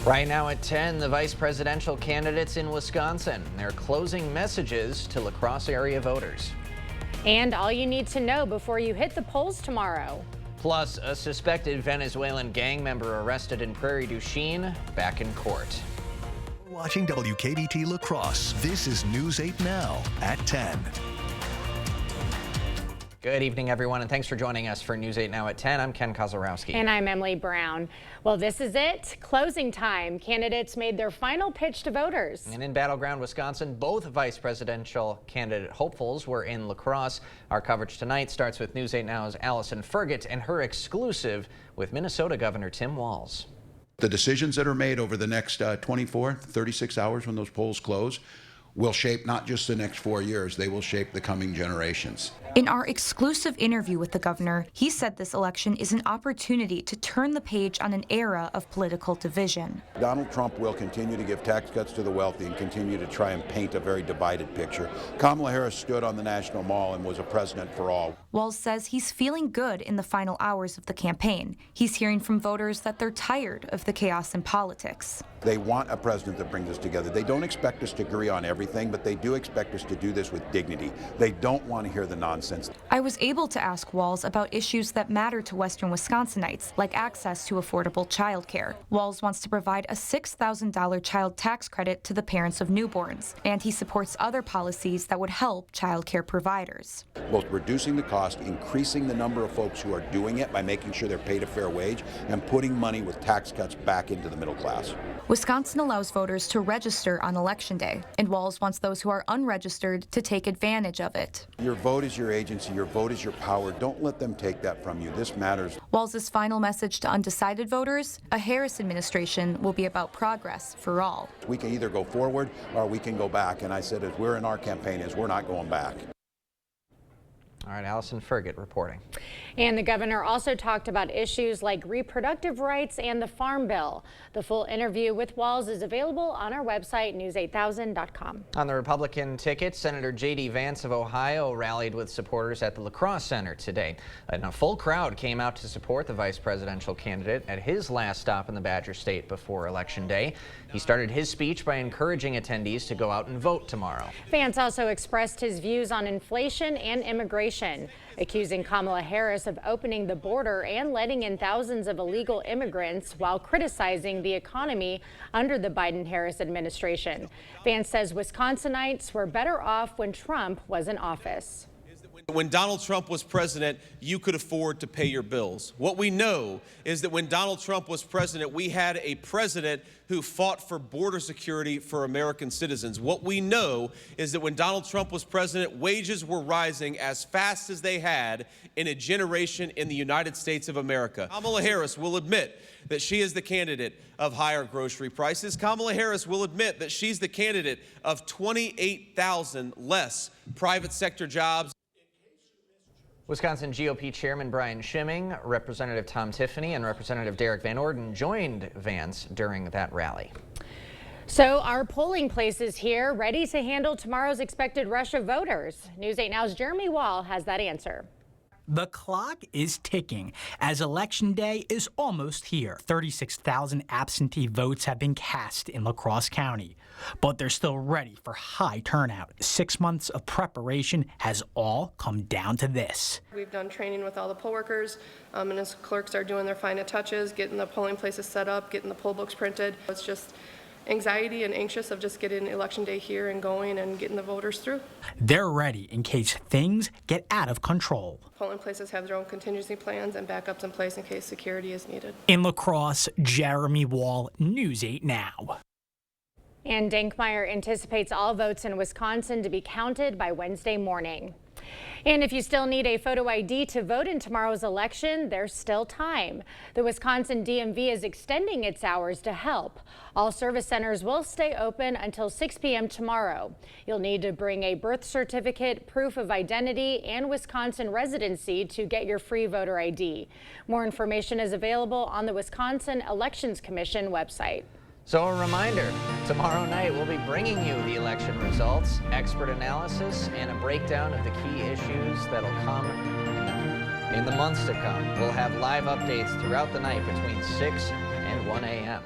Right now at 10, the vice presidential candidates in Wisconsin. They're closing messages to La Crosse area voters. And all you need to know before you hit the polls tomorrow. Plus, a suspected Venezuelan gang member arrested in Prairie du Chien back in court. Watching WKBT La Crosse. This is News 8 Now at 10. Good evening, everyone, and thanks for joining us for News 8 Now at 10. I'm Ken Kozarowski. And I'm Emily Brown. Well, this is it. Closing time. Candidates made their final pitch to voters. And in Battleground, Wisconsin, both vice presidential candidate hopefuls were in La Crosse. Our coverage tonight starts with News 8 Now's Allison Fergott and her exclusive with Minnesota Governor Tim Walz. The decisions that are made over the next 24, 36 hours when those polls close will shape not just the next 4 years, they will shape the coming generations. In our exclusive interview with the governor, he said this election is an opportunity to turn the page on an era of political division. Donald Trump will continue to give tax cuts to the wealthy and continue to try and paint a very divided picture. Kamala Harris stood on the National Mall and was a president for all. Walz says he's feeling good in the final hours of the campaign. He's hearing from voters that they're tired of the chaos in politics. They want a president that brings us together. They don't expect us to agree on everything, but they do expect us to do this with dignity. They don't want to hear the nonsense. I was able to ask Walz about issues that matter to Western Wisconsinites, like access to affordable child care. Walz wants to provide a $6,000 child tax credit to the parents of newborns, and he supports other policies that would help child care providers. Both reducing the cost, increasing the number of folks who are doing it by making sure they're paid a fair wage, and putting money with tax cuts back into the middle class. Wisconsin allows voters to register on Election Day, and Walz wants those who are unregistered to take advantage of it. Your vote is your agency, your vote is your power. Don't let them take that from you. This matters. Walz's final message to undecided voters: a Harris administration will be about progress for all. We can either go forward or we can go back, and I said as we're in our campaign is we're not going back. All right, Allison Fergott reporting. And the governor also talked about issues like reproductive rights and the Farm Bill. The full interview with Walz is available on our website, news8000.com. On the Republican ticket, Senator J.D. Vance of Ohio rallied with supporters at the La Crosse Center today. And a full crowd came out to support the vice presidential candidate at his last stop in the Badger State before Election Day. He started his speech by encouraging attendees to go out and vote tomorrow. Vance also expressed his views on inflation and immigration, accusing Kamala Harris of opening the border and letting in thousands of illegal immigrants while criticizing the economy under the Biden-Harris administration. Vance says Wisconsinites were better off when Trump was in office. When Donald Trump was president, you could afford to pay your bills. What we know is that when Donald Trump was president, we had a president who fought for border security for American citizens. What we know is that when Donald Trump was president, wages were rising as fast as they had in a generation in the United States of America. Kamala Harris will admit that she is the candidate of higher grocery prices. Kamala Harris will admit that she's the candidate of 28,000 less private sector jobs. Wisconsin GOP Chairman Brian Schimming, Representative Tom Tiffany, and Representative Derek Van Orden joined Vance during that rally. So our polling places here ready to handle tomorrow's expected rush of voters. News 8 Now's Jeremy Wall has that answer. The clock is ticking as Election Day is almost here. 36,000 absentee votes have been cast in La Crosse County, but they're still ready for high turnout. 6 months of preparation has all come down to this. We've done training with all the poll workers, and as clerks are doing their final touches, getting the polling places set up, getting the poll books printed. It's just anxiety and anxious of just getting Election Day here and going and getting the voters through. They're ready in case things get out of control. Polling places have their own contingency plans and backups in place in case security is needed. In La Crosse, Jeremy Wall, News 8 Now. And Dankmeyer anticipates all votes in Wisconsin to be counted by Wednesday morning. And if you still need a photo ID to vote in tomorrow's election, there's still time. The Wisconsin DMV is extending its hours to help. All service centers will stay open until 6 p.m. tomorrow. You'll need to bring a birth certificate, proof of identity, and Wisconsin residency to get your free voter ID. More information is available on the Wisconsin Elections Commission website. So a reminder, tomorrow night we'll be bringing you the election results, expert analysis, and a breakdown of the key issues that'll come in the months to come. We'll have live updates throughout the night between 6 and 1 a.m.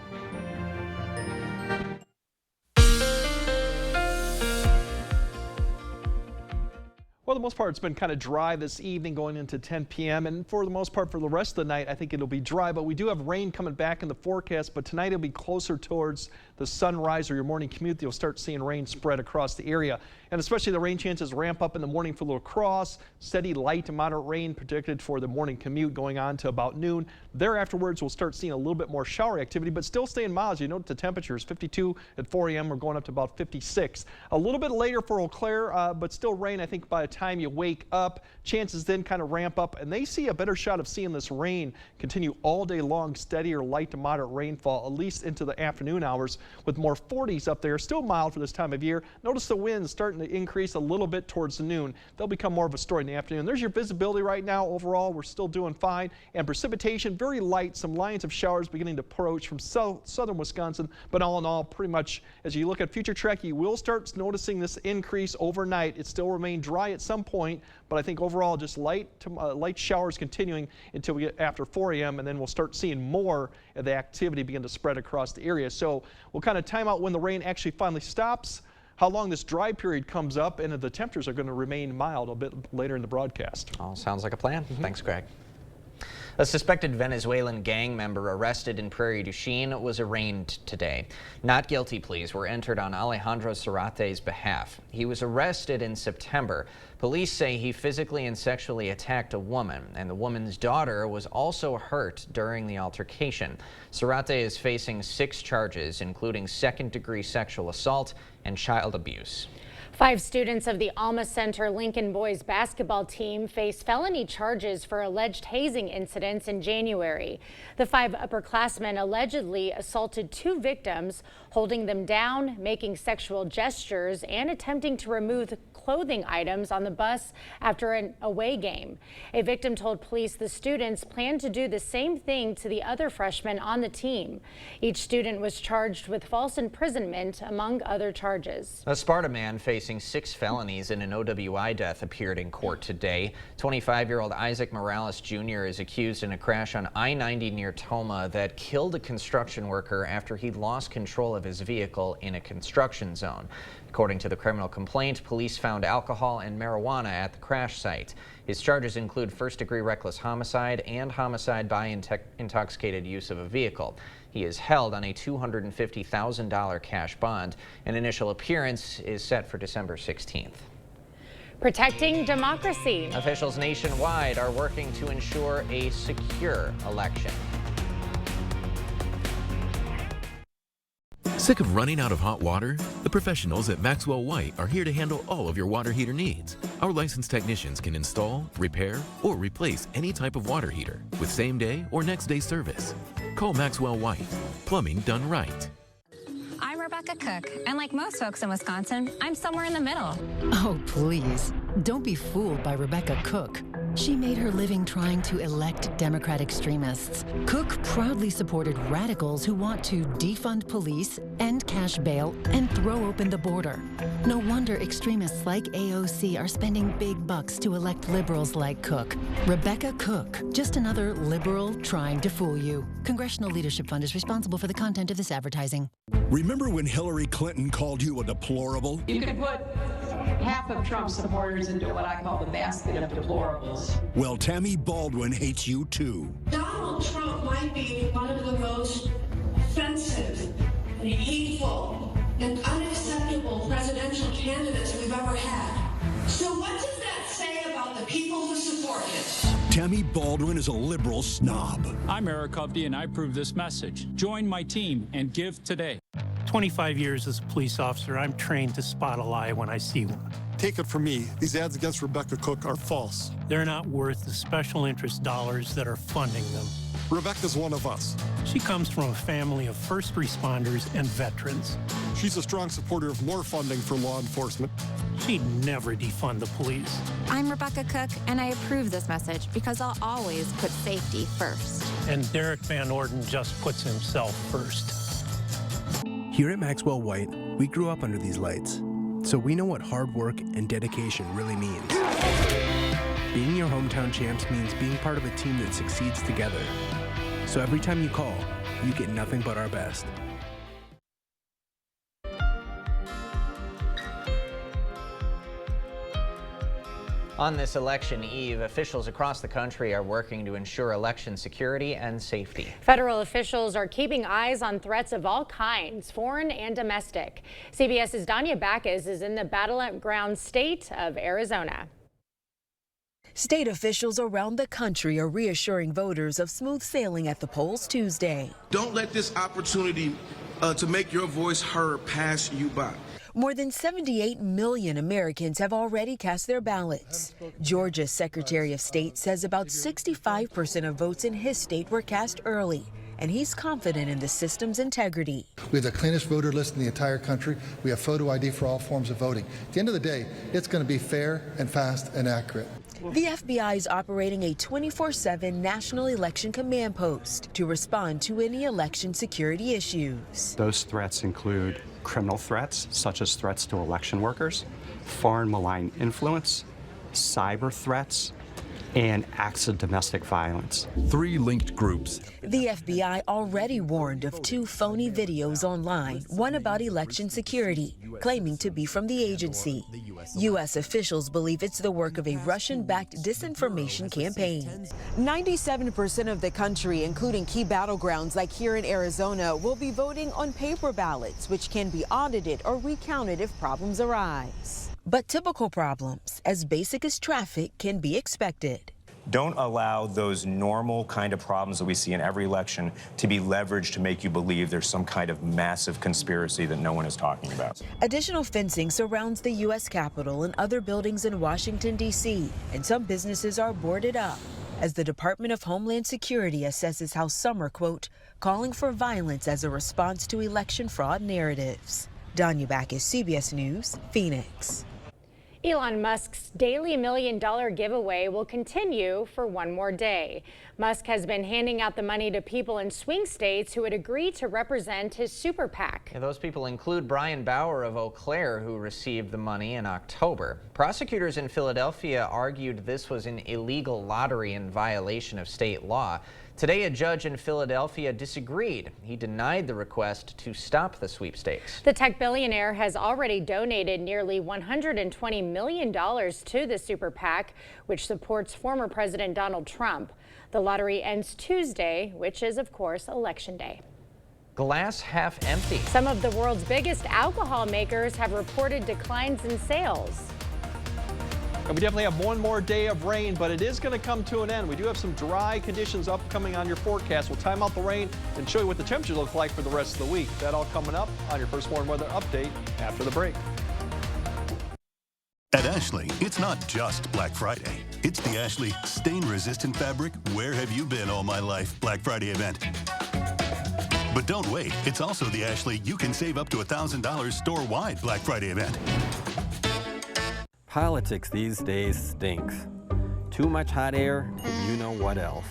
Well, for the most part, it's been kind of dry this evening going into 10 p.m. And for the most part, for the rest of the night, I think it'll be dry. But we do have rain coming back in the forecast. But tonight it'll be closer towards the sunrise or your morning commute. You'll start seeing rain spread across the area. And especially the rain chances ramp up in the morning for La Crosse. Steady light to moderate rain predicted for the morning commute going on to about noon. Thereafterwards, we'll start seeing a little bit more shower activity, but still staying mild. You note the temperatures 52 at 4 a.m. We're going up to about 56. A little bit later for Eau Claire, but still rain. I think by the time you wake up, chances then kind of ramp up, and they see a better shot of seeing this rain continue all day long, steady or light to moderate rainfall, at least into the afternoon hours, with more 40s up there. Still mild for this time of year. Notice the winds starting to increase a little bit towards the noon. They'll become more of a story in the afternoon. There's your visibility right now. Overall, we're still doing fine. And precipitation, very light. Some lines of showers beginning to approach from southern Wisconsin. But all in all, pretty much as you look at future track, you will start noticing this increase overnight. It still remain dry at some point, but I think overall just light showers continuing until we get after 4 a.m. and then we'll start seeing more of the activity begin to spread across the area. So we'll kind of time out when the rain actually finally stops, how long this dry period comes up, and if the temperatures are going to remain mild a bit later in the broadcast. All sounds like a plan. Thanks, Greg. A suspected Venezuelan gang member arrested in Prairie du Chien was arraigned today. Not guilty pleas were entered on Alejandro Zarate's behalf. He was arrested in September. Police say he physically and sexually attacked a woman, and the woman's daughter was also hurt during the altercation. Zarate is facing 6 charges, including second-degree sexual assault and child abuse. 5 students of the Alma Center Lincoln boys basketball team face felony charges for alleged hazing incidents in January. The 5 upperclassmen allegedly assaulted 2 victims, holding them down, making sexual gestures, and attempting to remove clothing items on the bus after an away game. A victim told police the students planned to do the same thing to the other freshmen on the team. Each student was charged with false imprisonment, among other charges. A Sparta man facing 6 felonies in an OWI death appeared in court today. 25-year-old Isaac Morales Jr. is accused in a crash on I-90 near Toma that killed a construction worker after he lost control of his vehicle in a construction zone. According to the criminal complaint, police found alcohol and marijuana at the crash site. His charges include first-degree reckless homicide and homicide by intoxicated use of a vehicle. He is held on a $250,000 cash bond. An initial appearance is set for December 16th. Protecting democracy. Officials nationwide are working to ensure a secure election. Sick of running out of hot water? The professionals at Maxwell White are here to handle all of your water heater needs. Our licensed technicians can install, repair, or replace any type of water heater with same-day or next-day service. Call Maxwell White. Plumbing done right. I'm Rebecca Cook, and like most folks in Wisconsin, I'm somewhere in the middle. Oh, please. Don't be fooled by Rebecca Cook. She made her living trying to elect Democrat extremists. Cook proudly supported radicals who want to defund police, end cash bail, and throw open the border. No wonder extremists like AOC are spending big bucks to elect liberals like Cook. Rebecca Cook, just another liberal trying to fool you. Congressional Leadership Fund is responsible for the content of this advertising. Remember when Hillary Clinton called you a deplorable? You could put half of Trump's supporters into what I call the basket of deplorables. Well, Tammy Baldwin hates you too. Donald Trump might be one of the most offensive and hateful and unacceptable presidential candidates we've ever had. So what does that say about the people who support him? Tammy Baldwin is a liberal snob. I'm Eric Hovde, and I approve this message. Join my team and give today. 25 years as a police officer, I'm trained to spot a lie when I see one. Take it from me, these ads against Rebecca Cook are false. They're not worth the special interest dollars that are funding them. Rebecca's one of us. She comes from a family of first responders and veterans. She's a strong supporter of more funding for law enforcement. She'd never defund the police. I'm Rebecca Cook, and I approve this message because I'll always put safety first. And Derek Van Orden just puts himself first. Here at Maxwell White, we grew up under these lights, so we know what hard work and dedication really means. Being your hometown champs means being part of a team that succeeds together. So every time you call, you get nothing but our best. On this election eve, officials across the country are working to ensure election security and safety. Federal officials are keeping eyes on threats of all kinds, foreign and domestic. CBS's Danya Backus is in the battleground state of Arizona. State officials around the country are reassuring voters of smooth sailing at the polls Tuesday. Don't let this opportunity to make your voice heard pass you by. More than 78 million Americans have already cast their ballots. Georgia's Secretary of State says about 65% of votes in his state were cast early, and he's confident in the system's integrity. We have the cleanest voter list in the entire country. We have photo ID for all forms of voting. At the end of the day, it's going to be fair and fast and accurate. The FBI is operating a 24/7 National Election Command Post to respond to any election security issues. Those threats include criminal threats, such as threats to election workers, foreign malign influence, cyber threats, and acts of domestic violence. 3 linked groups. The FBI already warned of 2 phony videos online, one about election security, claiming to be from the agency. U.S. officials believe it's the work of a Russian-backed disinformation campaign. 97% of the country, including key battlegrounds like here in Arizona, will be voting on paper ballots, which can be audited or recounted if problems arise. But typical problems, as basic as traffic, can be expected. Don't allow those normal kind of problems that we see in every election to be leveraged to make you believe there's some kind of massive conspiracy that no one is talking about. Additional fencing surrounds the U.S. Capitol and other buildings in Washington, D.C., and some businesses are boarded up as the Department of Homeland Security assesses how some are, quote, calling for violence as a response to election fraud narratives. Danya Backus, CBS News, Phoenix. Elon Musk's daily $1 million giveaway will continue for one more day. Musk has been handing out the money to people in swing states who would agree to represent his super PAC. And those people include Brian Bauer of Eau Claire, who received the money in October. Prosecutors in Philadelphia argued this was an illegal lottery in violation of state law. Today, a judge in Philadelphia disagreed. He denied the request to stop the sweepstakes. The tech billionaire has already donated nearly $120 million to the super PAC, which supports former President Donald Trump. The lottery ends Tuesday, which is, of course, Election Day. Glass half empty. Some of the world's biggest alcohol makers have reported declines in sales. And we definitely have one more day of rain, but it is going to come to an end. We do have some dry conditions upcoming on your forecast. We'll time out the rain and show you what the temperatures look like for the rest of the week. That all coming up on your First Warn Weather Update after the break. At Ashley, it's not just Black Friday. It's the Ashley stain-resistant fabric Where Have You Been All My Life Black Friday event. But don't wait. It's also the Ashley You Can Save Up to $1,000 store-wide Black Friday event. Politics these days stinks. Too much hot air, and you know what else.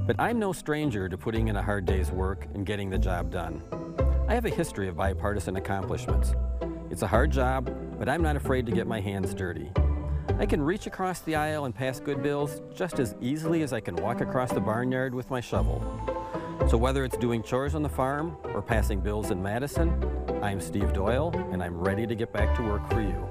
But I'm no stranger to putting in a hard day's work and getting the job done. I have a history of bipartisan accomplishments. It's a hard job, but I'm not afraid to get my hands dirty. I can reach across the aisle and pass good bills just as easily as I can walk across the barnyard with my shovel. So whether it's doing chores on the farm or passing bills in Madison, I'm Steve Doyle, and I'm ready to get back to work for you.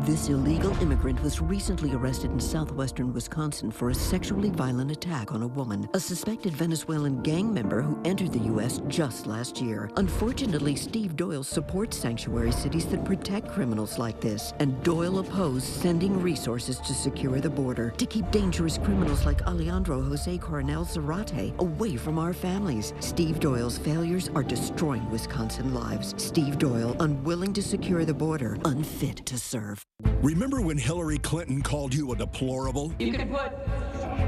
This illegal immigrant was recently arrested in southwestern Wisconsin for a sexually violent attack on a woman, a suspected Venezuelan gang member who entered the U.S. just last year. Unfortunately, Steve Doyle supports sanctuary cities that protect criminals like this, and Doyle opposed sending resources to secure the border to keep dangerous criminals like Alejandro Jose Coronel Zarate away from our families. Steve Doyle's failures are destroying Wisconsin lives. Steve Doyle, unwilling to secure the border, unfit to serve. Remember when Hillary Clinton called you a deplorable? You can put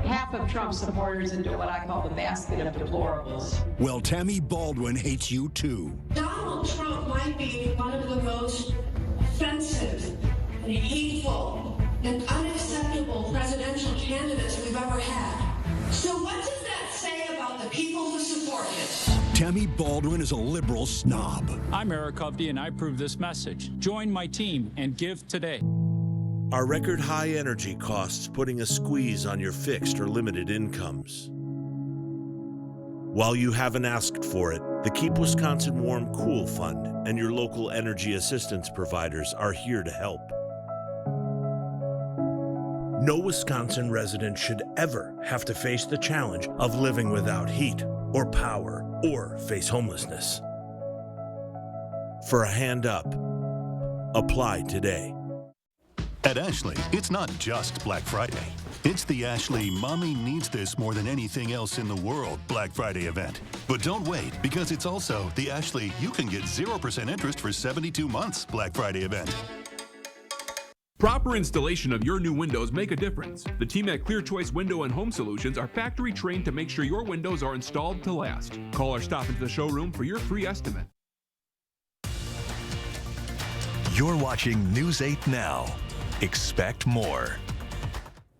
half of Trump's supporters into what I call the basket of deplorables. Well, Tammy Baldwin hates you too. Donald Trump might be one of the most offensive and hateful and unacceptable presidential candidates we've ever had. So what does that say about the people who support him? Tammy Baldwin is a liberal snob. I'm Eric Hovde, and I approve this message. Join my team and give today. Are record high energy costs putting a squeeze on your fixed or limited incomes? While you haven't asked for it, the Keep Wisconsin Warm Cool Fund and your local energy assistance providers are here to help. No Wisconsin resident should ever have to face the challenge of living without heat or power or face homelessness. For a hand up, apply today. At Ashley, it's not just Black Friday. It's the Ashley Mommy Needs This More Than Anything Else in the World Black Friday event. But don't wait, because it's also the Ashley You Can Get 0% Interest for 72 Months Black Friday event. Proper installation of your new windows make a difference. The team at Clear Choice Window and Home Solutions are factory trained to make sure your windows are installed to last. Call or stop into the showroom for your free estimate. You're watching News 8 Now. Expect more.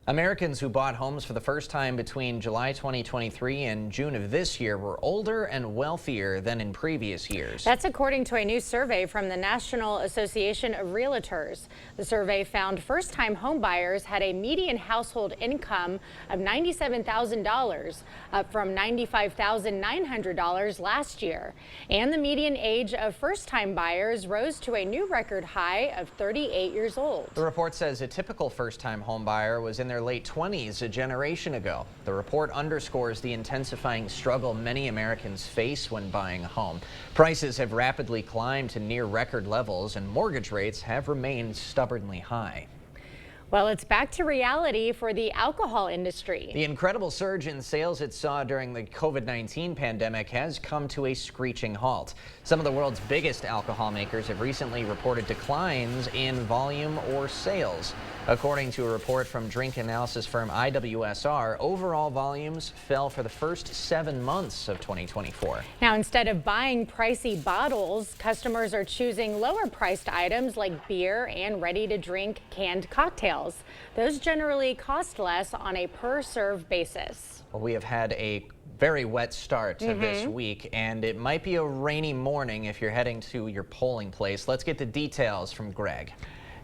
Americans who bought homes for the first time between July 2023 and June of this year were older and wealthier than in previous years. That's according to a new survey from the National Association of Realtors. The survey found first-time homebuyers had a median household income of $97,000, up from $95,900 last year. And the median age of first-time buyers rose to a new record high of 38 years old. The report says a typical first-time homebuyer was in their late 20s a generation ago. The report underscores the intensifying struggle many Americans face when buying a home. Prices have rapidly climbed to near record levels, and mortgage rates have remained stubbornly high. Well, it's back to reality for the alcohol industry. The incredible surge in sales it saw during the COVID-19 pandemic has come to a screeching halt. Some of the world's biggest alcohol makers have recently reported declines in volume or sales. According to a report from drink analysis firm IWSR, overall volumes fell for the first 7 months of 2024. Now, instead of buying pricey bottles, customers are choosing lower-priced items like beer and ready-to-drink canned cocktails. Those generally cost less on a per-serve basis. Well, we have had a very wet start to this week, and it might be a rainy morning if you're heading to your polling place. Let's get the details from Greg.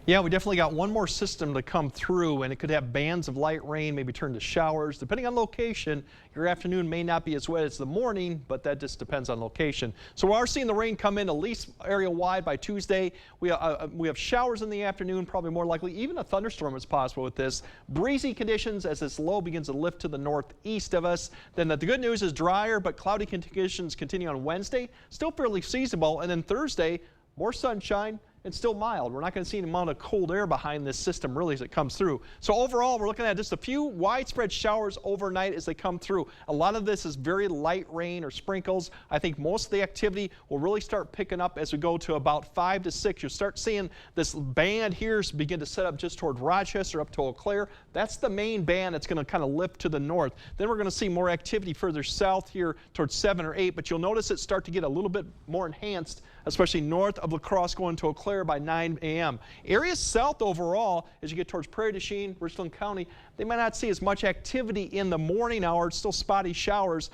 Yeah, we definitely got one more system to come through, and it could have bands of light rain, maybe turn to showers. Depending on location, your afternoon may not be as wet as the morning, but that just depends on location. So we are seeing the rain come in at least area-wide by Tuesday. We have showers in the afternoon, probably more likely. Even a thunderstorm is possible with this. Breezy conditions as this low begins to lift to the northeast of us. Then the good news is drier, but cloudy conditions continue on Wednesday. Still fairly seasonable. And then Thursday, more sunshine. It's still mild. We're not going to see an amount of cold air behind this system really as it comes through. So overall, we're looking at just a few widespread showers overnight as they come through. A lot of this is very light rain or sprinkles. I think most of the activity will really start picking up as we go to about 5 to 6. You'll start seeing this band here begin to set up just toward Rochester up to Eau Claire. That's the main band that's going to kind of lift to the north. Then we're going to see more activity further south here towards 7 or 8, but you'll notice it start to get a little bit more enhanced, especially north of La Crosse going to Eau Claire by 9 a.m. Areas south overall, as you get towards Prairie du Chien, Richland County, they might not see as much activity in the morning hours, still spotty showers.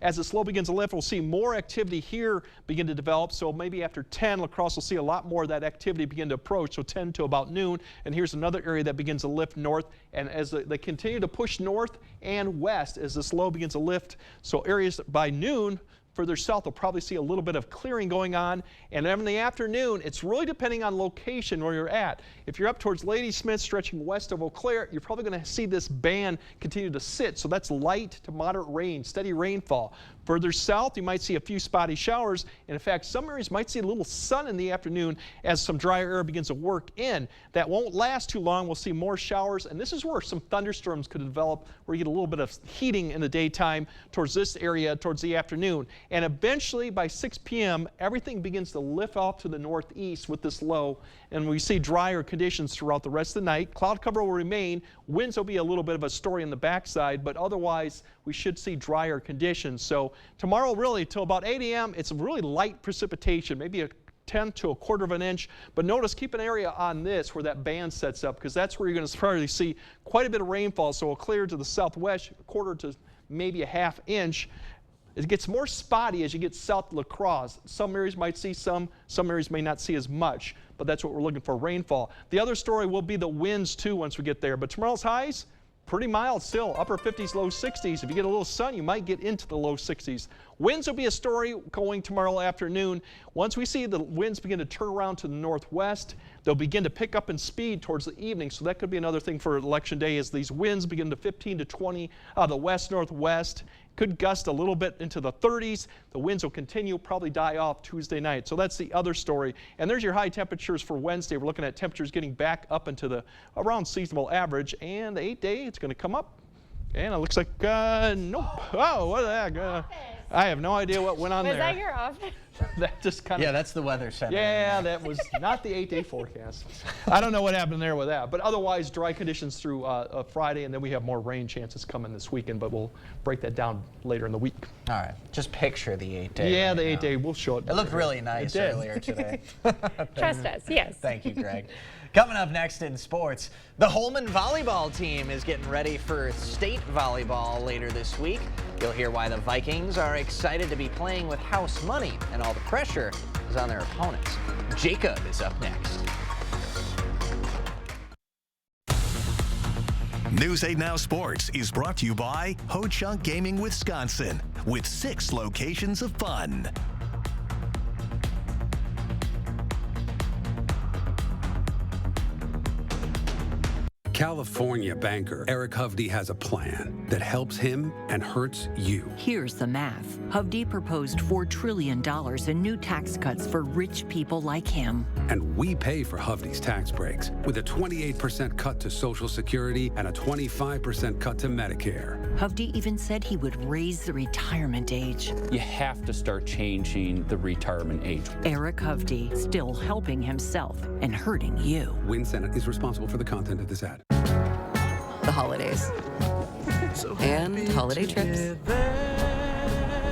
As the slow begins to lift, we'll see more activity here begin to develop. So maybe after 10, La Crosse will see a lot more of that activity begin to approach. So 10 to about noon. And here's another area that begins to lift north. And as they continue to push north and west, as the slow begins to lift, so areas by noon, further south, we'll probably see a little bit of clearing going on. And in the afternoon, it's really depending on location where you're at. If you're up towards Ladysmith, stretching west of Eau Claire, you're probably going to see this band continue to sit. So that's light to moderate rain, steady rainfall. Further south, you might see a few spotty showers. And in fact, some areas might see a little sun in the afternoon as some drier air begins to work in. That won't last too long. We'll see more showers. And this is where some thunderstorms could develop, where you get a little bit of heating in the daytime towards this area towards the afternoon. And eventually by 6 p.m., everything begins to lift off to the northeast with this low. And we see drier conditions throughout the rest of the night. Cloud cover will remain. Winds will be a little bit of a story in the backside, but otherwise we should see drier conditions. So tomorrow really till about 8 a.m., it's really light precipitation, maybe a 1/10 to 1/4 of an inch. But notice, keep an area on this where that band sets up, because that's where you're going to probably see quite a bit of rainfall. So it'll clear to the southwest, 1/4 to maybe a 1/2 inch. It gets more spotty as you get south of La Crosse. Some areas might see some areas may not see as much, but that's what we're looking for, rainfall. The other story will be the winds too once we get there. But tomorrow's highs, pretty mild still, upper 50s, low 60s. If you get a little sun, you might get into the low 60s. Winds will be a story going tomorrow afternoon. Once we see the winds begin to turn around to the northwest, they'll begin to pick up in speed towards the evening. So that could be another thing for Election Day as these winds begin to 15 to 20 out of the west-northwest. Could gust a little bit into the 30s. The winds will continue, probably die off Tuesday night. So that's the other story. And there's your high temperatures for Wednesday. We're looking at temperatures getting back up into the around seasonable average. And the 8-day, it's going to come up. And it looks like, nope. Oh, what the heck? I have no idea what went on there. Was that your office? That just kind of. Yeah, that's the weather center. Yeah, that was not the 8-day forecast. I don't know what happened there with that. But otherwise, dry conditions through Friday, and then we have more rain chances coming this weekend, but we'll break that down later in the week. All right. Just picture the 8-day. Yeah, right the now. 8-day. We'll show it. It looked really nice earlier today. Trust us, yes. Thank you, Greg. Coming up next in sports, the Holmen volleyball team is getting ready for state volleyball later this week. You'll hear why the Vikings are excited to be playing with house money, and all the pressure is on their opponents. Jacob is up next. News 8 Now Sports is brought to you by Ho Chunk Gaming Wisconsin, with 6 locations of fun. California banker Eric Hovde has a plan that helps him and hurts you. Here's the math. Hovde proposed $4 trillion in new tax cuts for rich people like him. And we pay for Hovde's tax breaks with a 28% cut to Social Security and a 25% cut to Medicare. Hovde even said he would raise the retirement age. You have to start changing the retirement age. Eric Hovde still helping himself and hurting you. Win Senate is responsible for the content of this ad. The holidays. And holiday trips.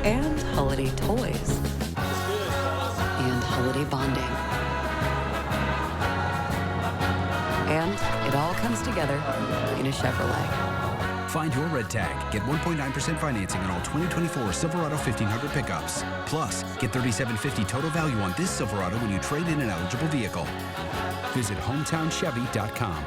And holiday toys. And holiday bonding. And it all comes together in a Chevrolet. Find your red tag. Get 1.9% financing on all 2024 Silverado 1500 pickups. Plus, get $3,750 total value on this Silverado when you trade in an eligible vehicle. Visit HometownChevy.com.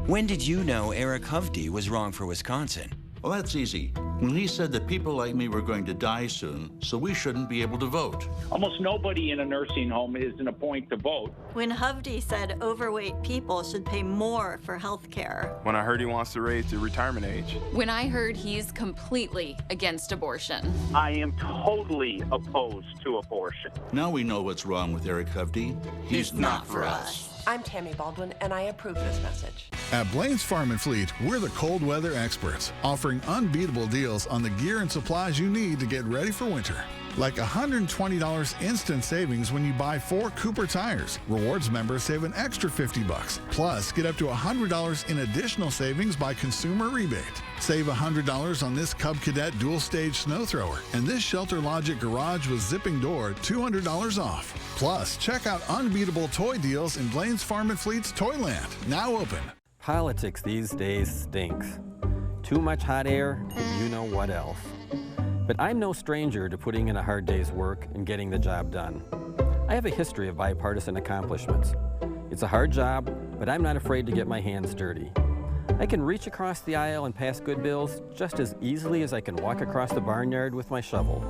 When did you know Eric Hovde was wrong for Wisconsin? Well, that's easy. When he said that people like me were going to die soon, so we shouldn't be able to vote. Almost nobody in a nursing home is in a point to vote. When Hovde said overweight people should pay more for health care. When I heard he wants to raise the retirement age. When I heard he's completely against abortion. I am totally opposed to abortion. Now we know what's wrong with Eric Hovde. He's not for us. I'm Tammy Baldwin, and I approve this message. At Blaine's Farm and Fleet, we're the cold weather experts, offering unbeatable deals on the gear and supplies you need to get ready for winter. Like $120 instant savings when you buy 4 Cooper tires. Rewards members save an extra $50. Plus, get up to $100 in additional savings by consumer rebate. Save $100 on this Cub Cadet dual-stage snow thrower and this Shelter Logic garage with zipping door, $200 off. Plus, check out unbeatable toy deals in Blaine's Farm and Fleet's Toyland, now open. Politics these days stinks. Too much hot air, and you know what else. But I'm no stranger to putting in a hard day's work and getting the job done. I have a history of bipartisan accomplishments. It's a hard job, but I'm not afraid to get my hands dirty. I can reach across the aisle and pass good bills just as easily as I can walk across the barnyard with my shovel.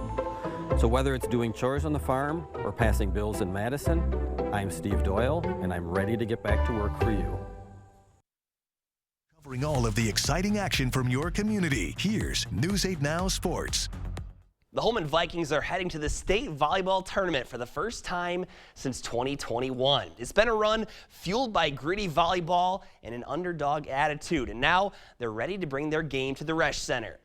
So whether it's doing chores on the farm or passing bills in Madison, I'm Steve Doyle, and I'm ready to get back to work for you. Covering all of the exciting action from your community, here's News 8 Now Sports. The Holmen Vikings are heading to the state volleyball tournament for the first time since 2021. It's been a run fueled by gritty volleyball and an underdog attitude, and now they're ready to bring their game to the Resch Center.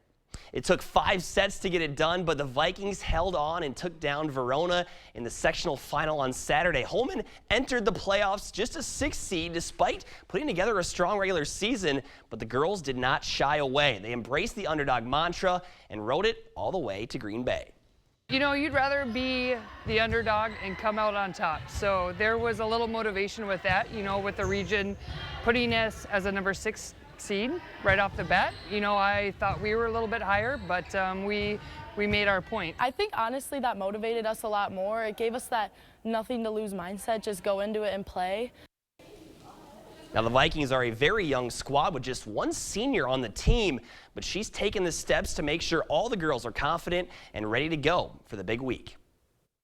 It took 5 sets to get it done, but the Vikings held on and took down Verona in the sectional final on Saturday. Holmen entered the playoffs just a 6th seed despite putting together a strong regular season, but the girls did not shy away. They embraced the underdog mantra and rode it all the way to Green Bay. You know, you'd rather be the underdog and come out on top. So there was a little motivation with that, you know, with the region putting us as a number 6 seed right off the bat. You know, I thought we were a little bit higher, but we made our point. I think honestly that motivated us a lot more. It gave us that nothing to lose mindset, just go into it and play. Now, the Vikings are a very young squad with just one senior on the team, but she's taken the steps to make sure all the girls are confident and ready to go for the big week.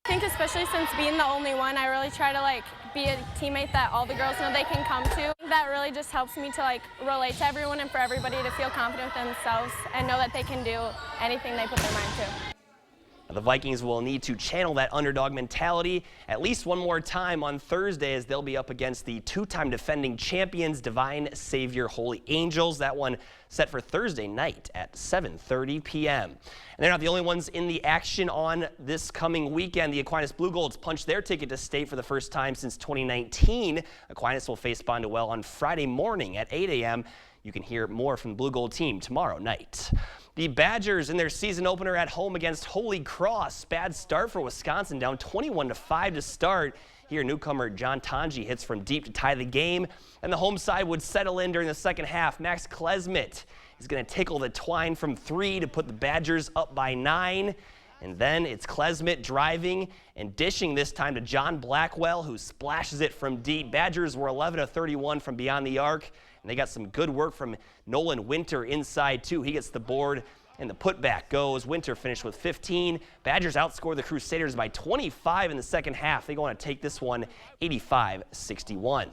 I think especially since being the only one, I really try to be a teammate that all the girls know they can come to. That really just helps me to relate to everyone and for everybody to feel confident with themselves and know that they can do anything they put their mind to. The Vikings will need to channel that underdog mentality at least one more time on Thursday as they'll be up against the two-time defending champions, Divine Savior Holy Angels. That one set for Thursday night at 7:30 p.m. And they're not the only ones in the action on this coming weekend. The Aquinas Blue Golds punched their ticket to state for the first time since 2019. Aquinas will face Bondwell on Friday morning at 8 a.m. You can hear more from the Blue Gold team tomorrow night. The Badgers in their season opener at home against Holy Cross. Bad start for Wisconsin, down 21-5 to start. Here, newcomer John Tanji hits from deep to tie the game, and the home side would settle in during the second half. Max Klesmit is going to tickle the twine from 3 to put the Badgers up by 9. And then it's Klesmit driving and dishing this time to John Blackwell, who splashes it from deep. Badgers were 11 of 31 from beyond the arc, and they got some good work from Nolan Winter inside, too. He gets the board, and the putback goes. Winter finished with 15. Badgers outscored the Crusaders by 25 in the second half. They go on to take this one 85-61.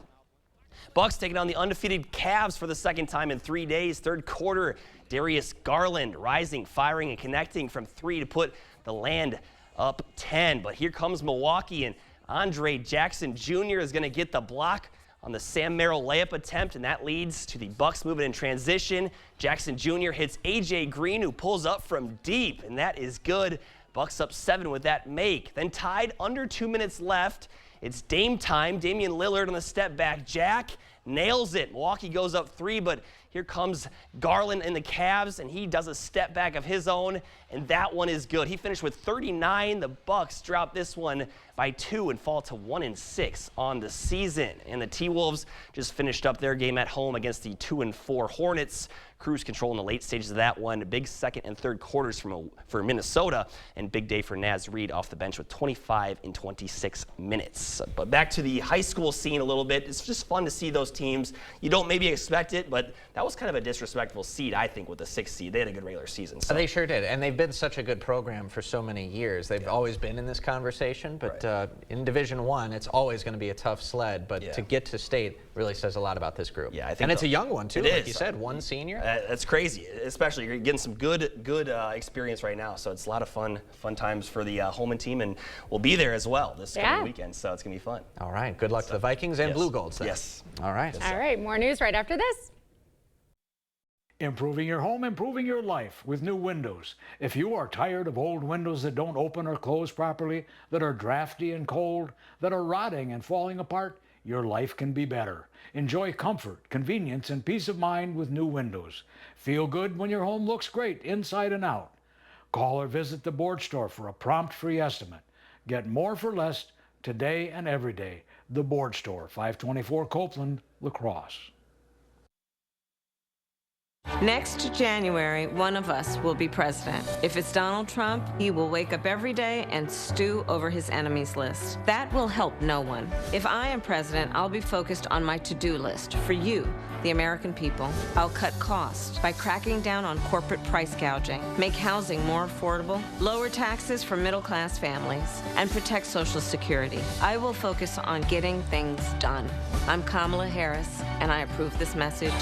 Bucks taking on the undefeated Cavs for the second time in 3 days. Third quarter, Darius Garland rising, firing, and connecting from 3 to put the Land up 10. But here comes Milwaukee, and Andre Jackson Jr. is going to get the block on the Sam Merrill layup attempt, and that leads to the Bucks moving in transition. Jackson Jr. hits A.J. Green, who pulls up from deep, and that is good. Bucks up 7 with that make. Then tied under 2 minutes left. It's Dame time. Damian Lillard on the step back jack. Nails it. Milwaukee goes up 3, but here comes Garland in the Cavs, and he does a step back of his own, and that one is good. He finished with 39. The Bucks drop this one by 2 and fall to 1-6 on the season. And the T-Wolves just finished up their game at home against the 2-4 Hornets. Cruise control in the late stages of that one. Big second and third quarters for Minnesota, and big day for Naz Reid off the bench with 25 in 26 minutes. But back to the high school scene a little bit. It's just fun to see those teams. You don't maybe expect it, but that was kind of a disrespectful seed, I think, with the 6th seed. They had a good regular season. So. They sure did, and they've been such a good program for so many years. They've always been in this conversation, but in Division I, it's always going to be a tough sled. But to get to state really says a lot about this group. Yeah, I think and it's a young one too, like you said, one senior. That's crazy. Especially you're getting some good experience right now. So it's a lot of fun times for the Holman team, and we'll be there as well this coming weekend. So it's gonna be fun. All right. Good luck to the Vikings and Blue Golds. Then. Yes. All right. All right. More news right after this. Improving your home, improving your life with new windows. If you are tired of old windows that don't open or close properly, that are drafty and cold, that are rotting and falling apart, your life can be better. Enjoy comfort, convenience, and peace of mind with new windows. Feel good when your home looks great inside and out. Call or visit the board store for a prompt free estimate. Get more for less today and every day. The Board Store, 524 Copeland, La Crosse. Next January, one of us will be president. If it's Donald Trump, he will wake up every day and stew over his enemies list. That will help no one. If I am president, I'll be focused on my to-do list for you, the American people. I'll cut costs by cracking down on corporate price gouging, make housing more affordable, lower taxes for middle-class families, and protect Social Security. I will focus on getting things done. I'm Kamala Harris, and I approve this message.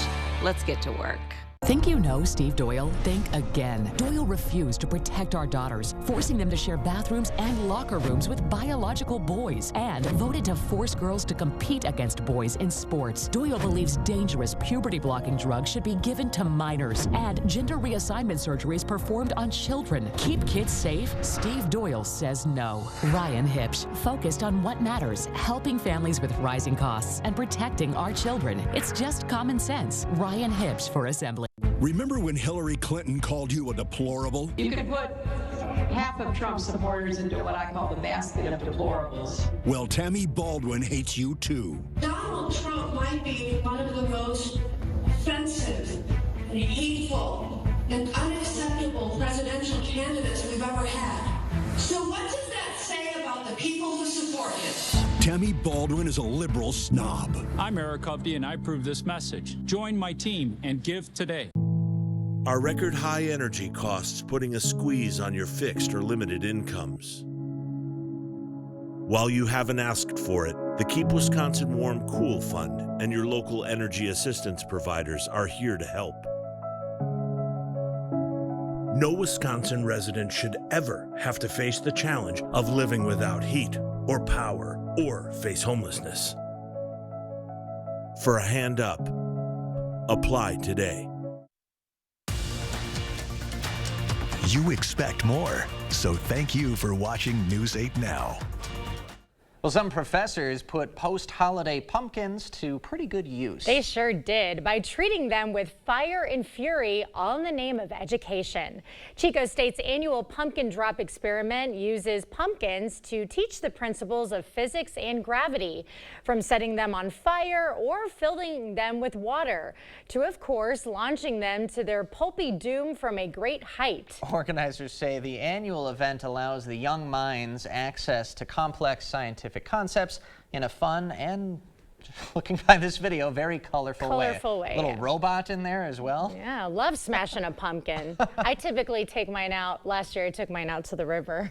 Let's get to work. Think you know Steve Doyle? Think again. Doyle refused to protect our daughters, forcing them to share bathrooms and locker rooms with biological boys, and voted to force girls to compete against boys in sports. Doyle believes dangerous puberty-blocking drugs should be given to minors, and gender reassignment surgeries performed on children. Keep kids safe? Steve Doyle says no. Ryan Hipsch, focused on what matters, helping families with rising costs and protecting our children. It's just common sense. Ryan Hipsch for Assembly. Remember when Hillary Clinton called you a deplorable? You could put half of Trump's supporters into what I call the basket of deplorables. Well, Tammy Baldwin hates you too. Donald Trump might be one of the most offensive and hateful and unacceptable presidential candidates we've ever had. So what does that say about the people who support him? Tammy Baldwin is a liberal snob. I'm Eric Hovde, and I approve this message. Join my team and give today. Are record high energy costs putting a squeeze on your fixed or limited incomes? While you haven't asked for it, the Keep Wisconsin Warm Cool Fund and your local energy assistance providers are here to help. No Wisconsin resident should ever have to face the challenge of living without heat or power or face homelessness. For a hand up, apply today. You expect more, so thank you for watching News 8 Now. Well, some professors put post-holiday pumpkins to pretty good use. They sure did, by treating them with fire and fury, all in the name of education. Chico State's annual Pumpkin Drop experiment uses pumpkins to teach the principles of physics and gravity, from setting them on fire or filling them with water, to, of course, launching them to their pulpy doom from a great height. Organizers say the annual event allows the young minds access to complex scientific concepts in a fun and, looking by this video, very colorful way. Little yeah. robot in there as well. Yeah, love smashing a pumpkin. I typically take mine out. Last year I took mine out to the river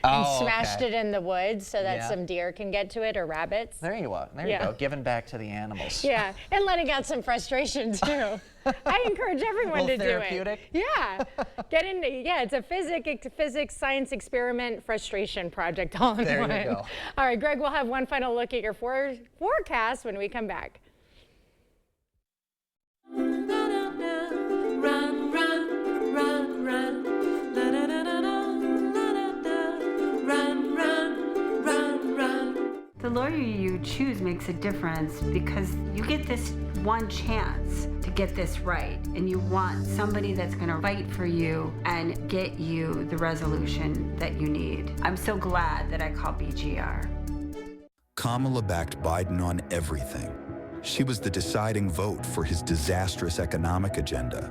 and smashed it in the woods so that some deer can get to it, or rabbits. There you go. There you go. Giving back to the animals. Yeah, and letting out some frustration too. I encourage everyone to do it. Yeah, get into it's a physics science experiment frustration project all in one. There you go. All right, Greg, we'll have one final look at your forecast when we come back. Run, run, run, run. Run, run, run, run. The lawyer you choose makes a difference because you get this one chance to get this right, and you want somebody that's going to fight for you and get you the resolution that you need. I'm so glad that I called BGR. Kamala backed Biden on everything. She was the deciding vote for his disastrous economic agenda.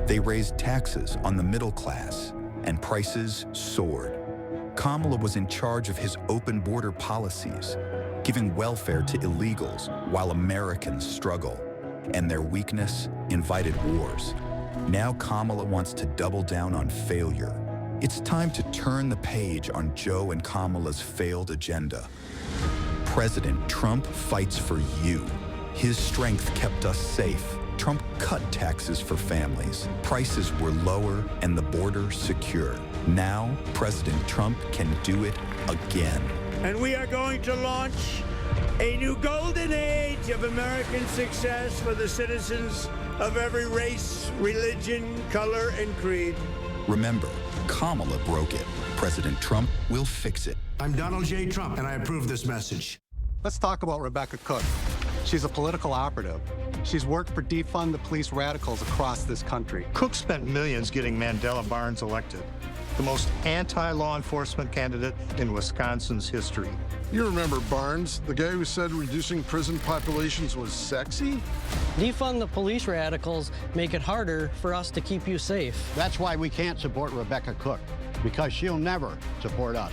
They raised taxes on the middle class, and prices soared. Kamala was in charge of his open border policies, giving welfare to illegals while Americans struggle, and their weakness invited wars. Now Kamala wants to double down on failure. It's time to turn the page on Joe and Kamala's failed agenda. President Trump fights for you. His strength kept us safe. Trump cut taxes for families. Prices were lower and the border secure. Now, President Trump can do it again. And we are going to launch a new golden age of American success for the citizens of every race, religion, color, and creed. Remember, Kamala broke it. President Trump will fix it. I'm Donald J. Trump, and I approve this message. Let's talk about Rebecca Cook. She's a political operative. She's worked for defund the police radicals across this country. Cook spent millions getting Mandela Barnes elected, the most anti-law enforcement candidate in Wisconsin's history. You remember Barnes, the guy who said reducing prison populations was sexy? Defund the police radicals make it harder for us to keep you safe. That's why we can't support Rebecca Cook, because she'll never support us.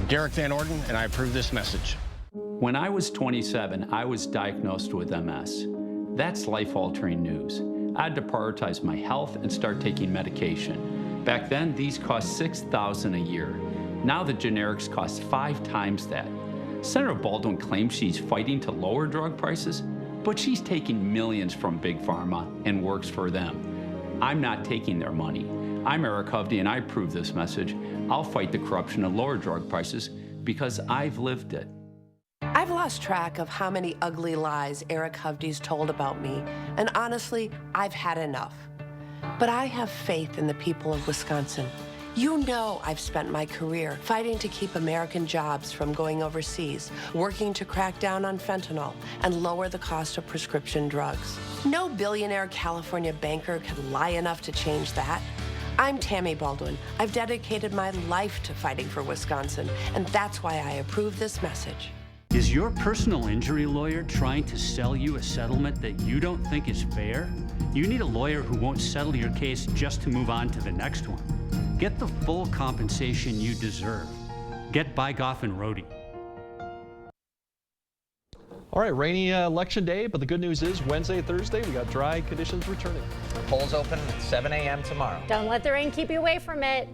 Derek Van Orden, and I approve this message. When I was 27, I was diagnosed with MS. That's life-altering news. I had to prioritize my health and start taking medication. Back then, these cost $6,000 a year. Now the generics cost 5 times that. Senator Baldwin claims she's fighting to lower drug prices, but she's taking millions from Big Pharma and works for them. I'm not taking their money. I'm Eric Hovde, and I approve this message. I'll fight the corruption and lower drug prices because I've lived it. I've lost track of how many ugly lies Eric Hovde's told about me, and honestly, I've had enough. But I have faith in the people of Wisconsin. You know I've spent my career fighting to keep American jobs from going overseas, working to crack down on fentanyl and lower the cost of prescription drugs. No billionaire California banker can lie enough to change that. I'm Tammy Baldwin. I've dedicated my life to fighting for Wisconsin, and that's why I approve this message. Is your personal injury lawyer trying to sell you a settlement that you don't think is fair? You need a lawyer who won't settle your case just to move on to the next one. Get the full compensation you deserve. Get Bygoff and Rohde. All right, rainy election day, but the good news is Wednesday, Thursday, we got dry conditions returning. The polls open at 7 a.m. tomorrow. Don't let the rain keep you away from it.